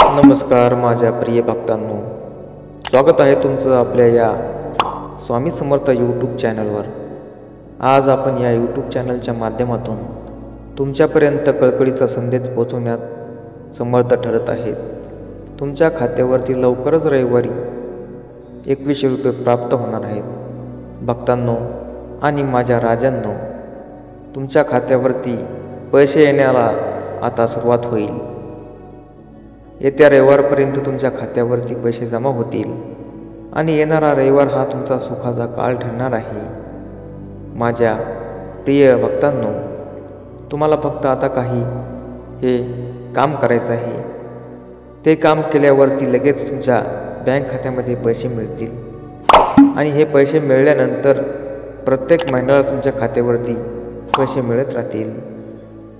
नमस्कार माझ्या प्रिय भक्तांनो, स्वागत आहे तुमचं आपल्या या स्वामी समर्थ यूट्यूब चॅनलवर। आज आपण या यूट्यूब चॅनलच्या माध्यमातून तुमच्यापर्यंत कळकळीचा संदेश पोहोचवण्यात समर्थ ठरत आहेत। तुमच्या खात्यावरती लवकरच रविवारी 2100 रुपये प्राप्त होणार आहेत। भक्तांनो आणि माझ्या राजांनो, तुमच्या खात्यावरती पैसे येण्याला आता सुरुवात होईल। येत्या रविवारपर्यंत तुमच्या खात्यावरती पैसे जमा होतील आणि येणारा रविवार हा तुमचा सुखाचा काळ ठरणार आहे। माझ्या प्रिय भक्तांनो, तुम्हाला फक्त आता काही हे काम करायचं आहे। ते काम केल्यावरती लगेच तुमच्या बँक खात्यामध्ये पैसे मिळतील आणि हे पैसे मिळाल्यानंतर प्रत्येक महिन्याला तुमच्या खात्यावरती पैसे मिळत राहतील।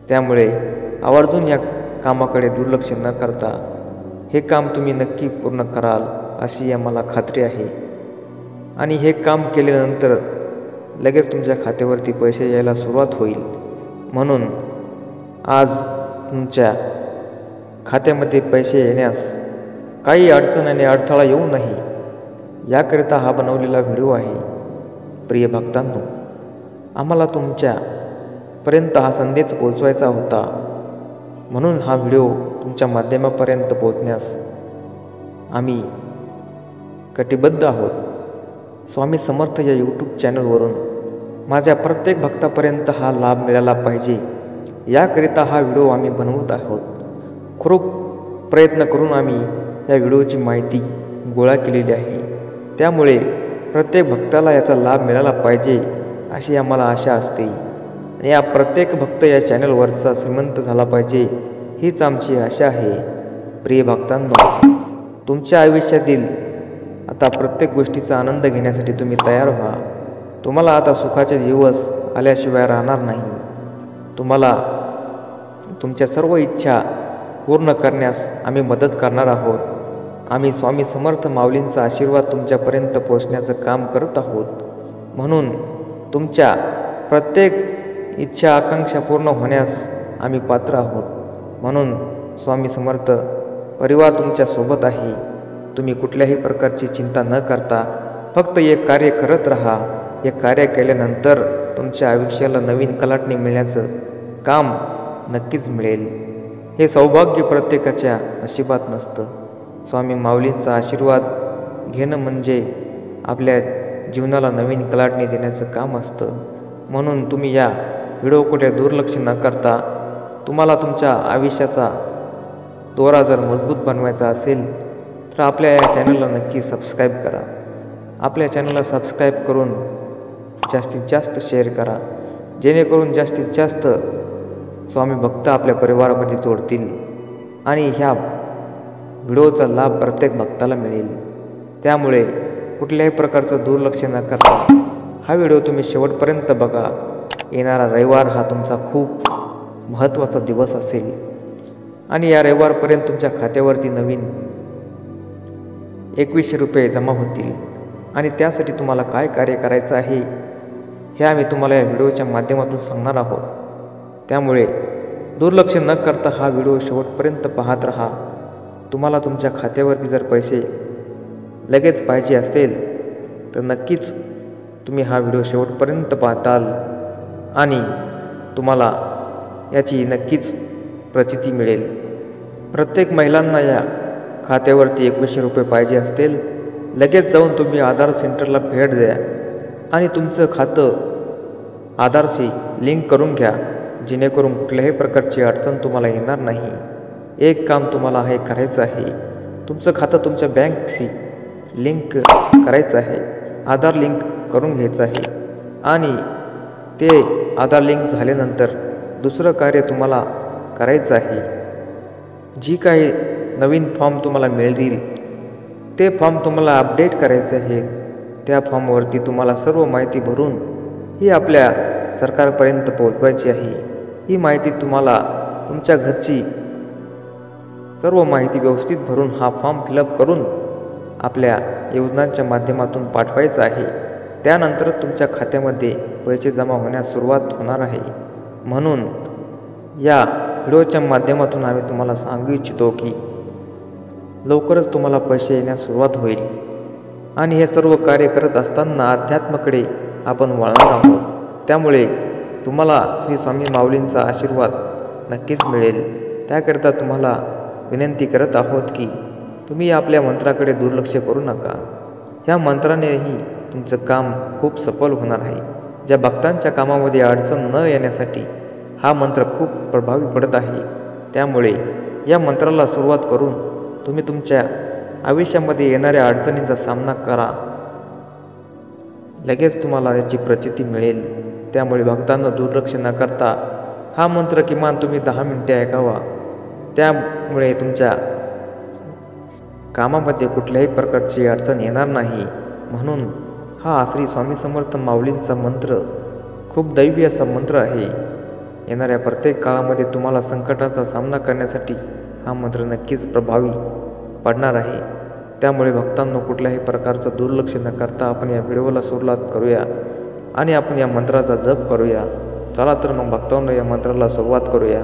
त्यामुळे आवर्जून या कामाकडे दुर्लक्ष न करता हे काम तुम्ही नक्की पूर्ण कराल अशी आम्हाला खात्री आहे। आणि हे काम केल्यानंतर लगेच तुमच्या खात्यावरती पैसे यायला सुरुवात होईल। म्हणून आज तुमच्या खात्यामध्ये पैसे येण्यास काही अडचण आणि अडथळा येऊ नये याकरिता हा बनवलेला व्हिडिओ आहे। प्रिय भक्तांनो, आम्हाला तुमच्यापर्यंत हा संदेश पोहोचवायचा होता, म्हणून हा व्हिडिओ तुमच्या माध्यमापर्यंत पोहोचण्यास आम्ही कटिबद्ध आहोत। स्वामी समर्थ या यूट्यूब चॅनलवरून माझ्या प्रत्येक भक्तापर्यंत हा लाभ मिळाला पाहिजे याकरिता हा व्हिडिओ आम्ही बनवत आहोत। खूप प्रयत्न करून आम्ही या व्हिडिओची माहिती गोळा केलेली आहे। त्यामुळे प्रत्येक भक्ताला याचा लाभ मिळाला पाहिजे अशी आम्हाला आशा असते आणि या प्रत्येक भक्त या चॅनलवरचा श्रीमंत झाला पाहिजे हीच आमची आशा आहे। प्रिय भक्तांनो, तुमच्या आयुष्यातील आता प्रत्येक गोष्टीचा आनंद घेण्यासाठी तुम्ही तयार व्हा। तुम्हाला आता सुखाचे दिवस आल्याशिवाय राहणार नाही। तुम्हाला तुमच्या सर्व इच्छा पूर्ण करण्यास आम्ही मदत करणार आहोत। आम्ही स्वामी समर्थ माऊलींचा आशीर्वाद तुमच्यापर्यंत पोहोचण्याचं काम करत आहोत। म्हणून तुमच्या प्रत्येक इच्छा आकांक्षा पूर्ण होण्यास आम्ही पात्र आहोत। म्हणून स्वामी समर्थ परिवार तुमच्या सोबत आहे। तुम्ही कुठल्याही प्रकारची चिंता न करता फक्त एक कार्य करत राहा। हे कार्य केल्यानंतर तुमच्या आयुष्याला नवीन कलाटणी मिळण्याचं काम नक्कीच मिळेल। हे सौभाग्य प्रत्येकाच्या नशिबात नसतं। स्वामी माऊलींचा आशीर्वाद घेणं म्हणजे आपल्या जीवनाला नवीन कलाटणी देण्याचं काम असतं। म्हणून तुम्ही या व्हिडिओकडे दुर्लक्ष न करता तुम्हाला तुमच्या आयुष्याचा दोरा जर मजबूत बनवायचा असेल तर आपल्या या चॅनलला नक्की सबस्क्राईब करा। आपल्या चॅनलला सबस्क्राईब करून जास्तीत जास्त शेअर करा, जेणेकरून जास्तीत जास्त स्वामी भक्त आपल्या परिवारामध्ये जोडतील आणि ह्या व्हिडिओचा लाभ प्रत्येक भक्ताला मिळेल। त्यामुळे कुठल्याही प्रकारचं दुर्लक्ष न करता हा व्हिडिओ तुम्ही शेवटपर्यंत बघा। येणारा रविवार हा तुमचा खूप महत्त्वाचा दिवस असेल आणि या रविवारपर्यंत तुमच्या खात्यावरती नवीन 2100 रुपये जमा होतील आणि त्यासाठी तुम्हाला काय कार्य करायचं आहे हे आम्ही तुम्हाला या व्हिडिओच्या माध्यमातून सांगणार आहोत। त्यामुळे दुर्लक्ष न करता हा व्हिडिओ शेवटपर्यंत पाहत राहा। तुम्हाला तुमच्या खात्यावरती जर पैसे लगेच पाहिजे असेल तर नक्कीच तुम्ही हा व्हिडिओ शेवटपर्यंत पाहताल आणि तुम्हाला याची नक्कीच प्रचिती मिळेल। प्रत्येक महिलांना या खात्यावरती 2100 रुपये पाहिजे असतील, लगेच जाऊन तुम्ही आधार सेंटरला भेट द्या आणि तुमचं खातं आधारशी लिंक करून घ्या, जेणेकरून कुठल्याही प्रकारची अडचण तुम्हाला येणार नाही। एक काम तुम्हाला हे करायचं आहे, तुमचं खातं तुमच्या बँकशी लिंक करायचं आहे, आधार लिंक करून घ्यायचं आहे आणि ते आधार लिंक झाल्यानंतर दुसरं कार्य तुम्हाला करायचं आहे। जी काही नवीन फॉर्म तुम्हाला मिळतील ते फॉर्म तुम्हाला अपडेट करायचे आहेत। त्या फॉर्मवरती तुम्हाला सर्व माहिती भरून ही आपल्या सरकारपर्यंत पोहोचवायची आहे। ही माहिती तुम्हाला तुमच्या घरची सर्व माहिती व्यवस्थित भरून हा फॉर्म फिलअप करून आपल्या योजनांच्या माध्यमातून पाठवायचं आहे। त्यानंतर तुमच्या खात्यामध्ये पैसे जमा होण्यास सुरुवात होणार आहे। म्हणून या व्हिडिओच्या माध्यमातून आम्ही तुम्हाला सांगू इच्छितो की लवकरच तुम्हाला पैसे येण्यास सुरुवात होईल आणि हे सर्व कार्य करत असताना अध्यात्माकडे आपण वळणार आहोत. त्यामुळे तुम्हाला श्री स्वामी माऊलींचा आशीर्वाद नक्कीच मिळेल. त्याकरिता तुम्हाला विनंती करत आहोत की तुम्ही आपल्या मंत्राकडे दुर्लक्ष करू नका. ह्या मंत्रानेही तुमचं काम खूप सफल होणार आहे. ज्या भक्तांच्या कामामध्ये अडचण न येण्यासाठी हा मंत्र खूप प्रभावी पडत आहे. त्यामुळे या मंत्राला सुरुवात करून तुम्ही तुमच्या आयुष्यामध्ये येणाऱ्या अडचणींचा सामना करा. लगेच तुम्हाला याची प्रचिती मिळेल. त्यामुळे भक्तांना दुर्लक्ष न करता हा मंत्र किमान तुम्ही 10 मिनिटे ऐकावा. त्यामुळे तुमच्या कामामध्ये कुठल्याही प्रकारची अडचण येणार नाही. म्हणून हा श्री स्वामी समर्थ माऊलींचा मंत्र खूप दैवी असा मंत्र आहे. येणाऱ्या प्रत्येक काळामध्ये तुम्हाला संकटाचा सामना करण्यासाठी हा मंत्र नक्कीच प्रभावी पडणार आहे. त्यामुळे भक्तांनो, कुठल्याही प्रकारचं दुर्लक्ष न करता आपण या व्हिडिओला सुरुवात करूया आणि आपण या मंत्राचा जप करूया. चला तर मग भक्तांनो, या मंत्राला सुरुवात करूया.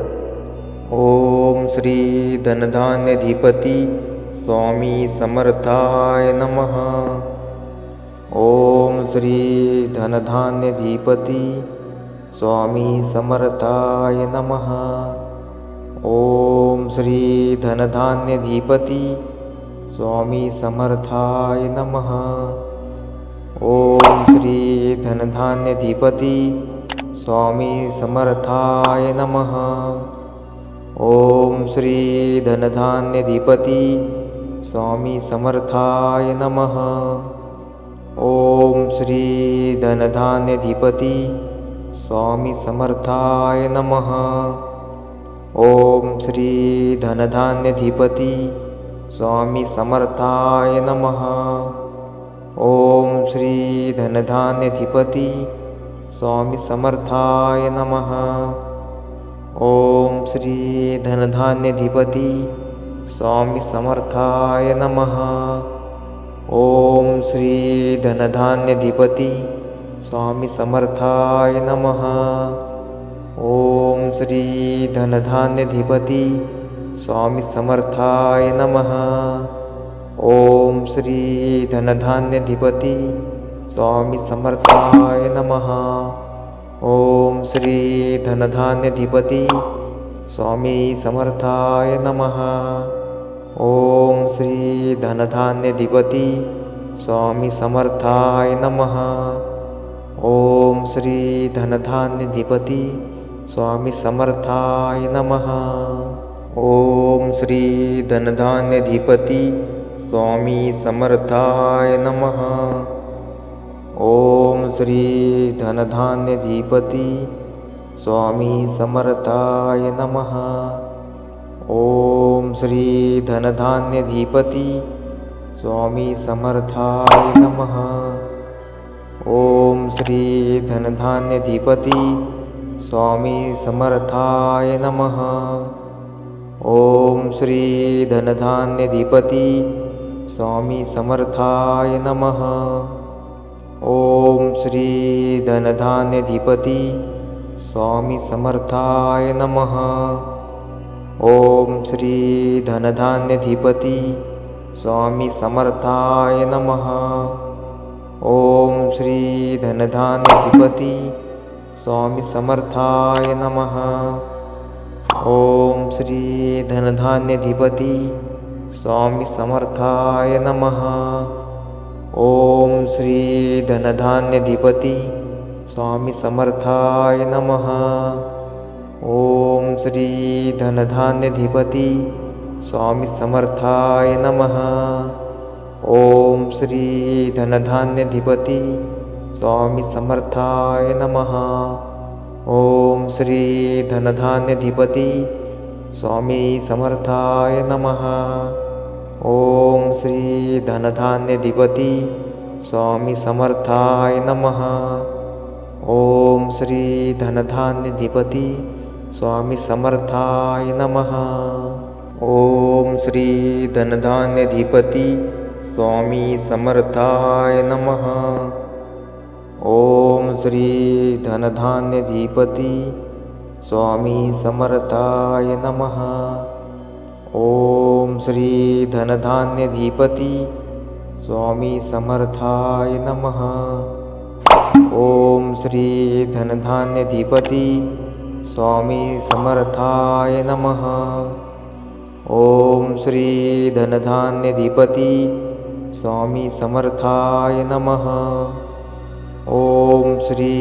ओम श्री धनधान्यधिपती स्वामी समर्थाय नमः. ओम श्री धनधान्यधिपती स्वामी समर्थाय नमः. ओम श्री धनधान्यधिपती स्वामी समर्थाय नमः. ओम श्री धनधान्यधिपती स्वामी समर्थाय नमः. ओम श्री धनधान्यधिपती स्वामी समर्थाय नमः. ओम श्री धनधान्यधिपती स्वामी समर्थाय नमः. ओम श्री धनधान्यधिपती स्वामी समर्थाय नमः. ओम श्री धनधान्यधिपती स्वामी समर्थाय नमः. ओम श्री धनधान्यधिपती स्वामी समर्थाय नमः. ओम श्री धनधान्यधिपती स्वामी समर्थाय नमः. ओम श्री धनधान्यधिपती स्वामी समर्थाय नमः. ओम श्री धनधान्यधिपती स्वामी समर्थाय नमः. ओम श्री धनधान्यधिपती स्वामी समर्थाय नमः. ओम श्री धनधान्यधिपती स्वामी समर्थाय नमः. ओम श्री धनधान्यधिपती स्वामी समर्थाय नमः. ओम श्री धनधान्यधिपती स्वामी समर्थाय नमः. ओम श्री धनधान्यधिपती स्वामी समर्थाय नमः. ओम श्री धनधान्यधिपती स्वामी समर्थाय नमः. ओम श्री धनधान्यधिपती स्वामी समर्थाय नमः. ओम श्री धनधान्यधिपती स्वामी समर्थाय नमः. ओम श्री धनधान्यधिपती स्वामी समर्थाय नमः. ओम श्री धनधान्यधिपती स्वामी समर्थाय नमः. ओम श्री धनधान्यधिपती स्वामी समर्थाय नमः. ओम श्री धनधान्यधिपती स्वामी समर्थाय नमः. ओम श्री धनधान्यधिपती स्वामी समर्थाय नमः. ओम श्री धनधान्यधिपती स्वामी समर्थाय नमः. ओम श्री धनधान्यधिपती स्वामी समर्थाय नमः. ओम श्री धनधान्यधिपती स्वामी समर्थाय नमः. ओम श्री धनधान्यधिपती स्वामी समर्थाय नमः. ओम श्री धनधान्यधिपती स्वामी समर्थाय नमः. ओम श्री धनधान्यधिपती स्वामी समर्थाय नमः. ओम श्री धनधान्यधिपती स्वामी समर्थाय नमः. ओम श्री धनधान्यधिपती स्वामी समर्थाय नमः। ओम श्री धनधान्यधिपती स्वामी समर्थाय नमः। ओम श्री धनधान्यधिपती स्वामी समर्थाय नमः। ओम श्री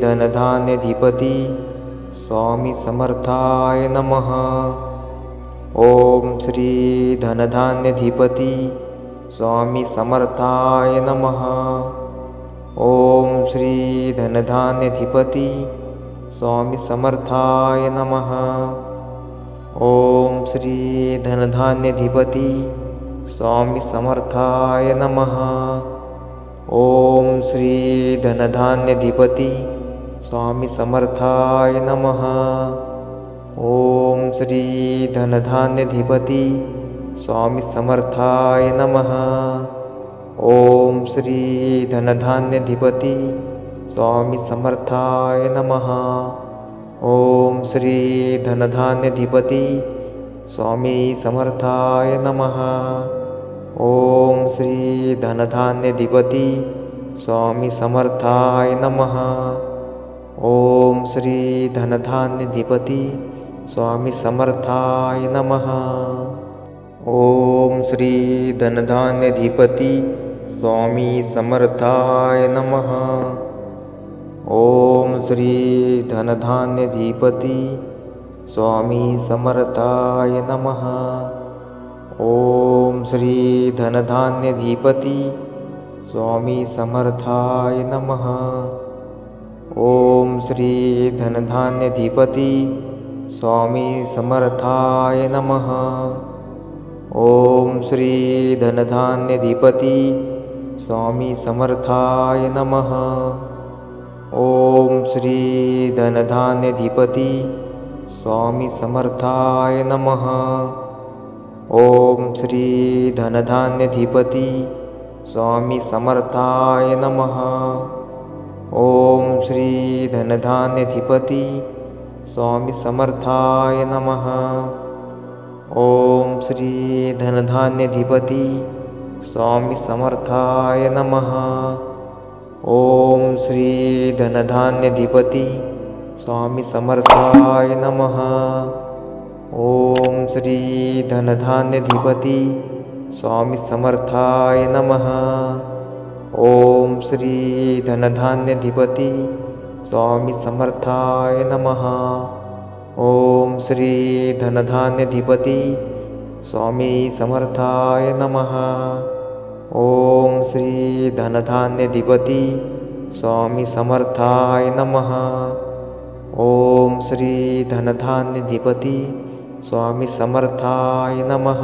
धनधान्यधिपती स्वामी समर्थाय नमः। ओम श्री धनधान्यधिपती स्वामी समर्थाय नमः। ओम श्री धनधान्यधिपती स्वामी समर्थाय नमः। ओम श्री धनधान्यधिपती स्वामी समर्थाय नमः। ओम श्री धनधान्यधिपती स्वामी समर्थाय नमः। ओम श्री धनधान्यधिपती स्वामी समर्थाय नमः। ओम श्री धनधान्यधिपती स्वामी समर्थाय नमः। ओम श्री धनधान्यधिपती स्वामी समर्थाय नमः। ओम श्री धनधान्यधिपती स्वामी समर्थाय नमः। ओम श्री धनधान्यधिपती स्वामी समर्थाय नमः। ओम श्री धनधान्यधिपती स्वामी समर्थाय नमः। ओम श्री धनधान्यधिपती स्वामी समर्थाय नमः। ओम श्री धनधान्यधिपती स्वामी समर्थाय नमः। ओम श्री धनधान्यधिपती स्वामी समर्थाय नमः। ओम श्री धनधान्यधिपती स्वामी समर्थाय नमः। ओम श्री धनधान्यधिपती स्वामी समर्थाय नमः। ओम श्री धनधान्यधिपती स्वामी समर्थाय नमः। ओम श्री धनधान्यधिपती स्वामी समर्थाय नमः। ओम श्री धनधान्यधिपती स्वामी समर्थाय नमः। ओम श्री धनधान्यधिपती स्वामी समर्थाय नमः। ओम श्री धनधान्यधिपती स्वामी समर्थाय नमः। ओम श्री धनधान्यधिपती स्वामी समर्थाय नमः। ओम श्री धनधान्यधिपती स्वामी समर्थाय नमः। ओम श्री धनधान्यधिपती स्वामी समर्थाय नमः। ओम श्री धनधान्यधिपती स्वामी समर्थाय नमः।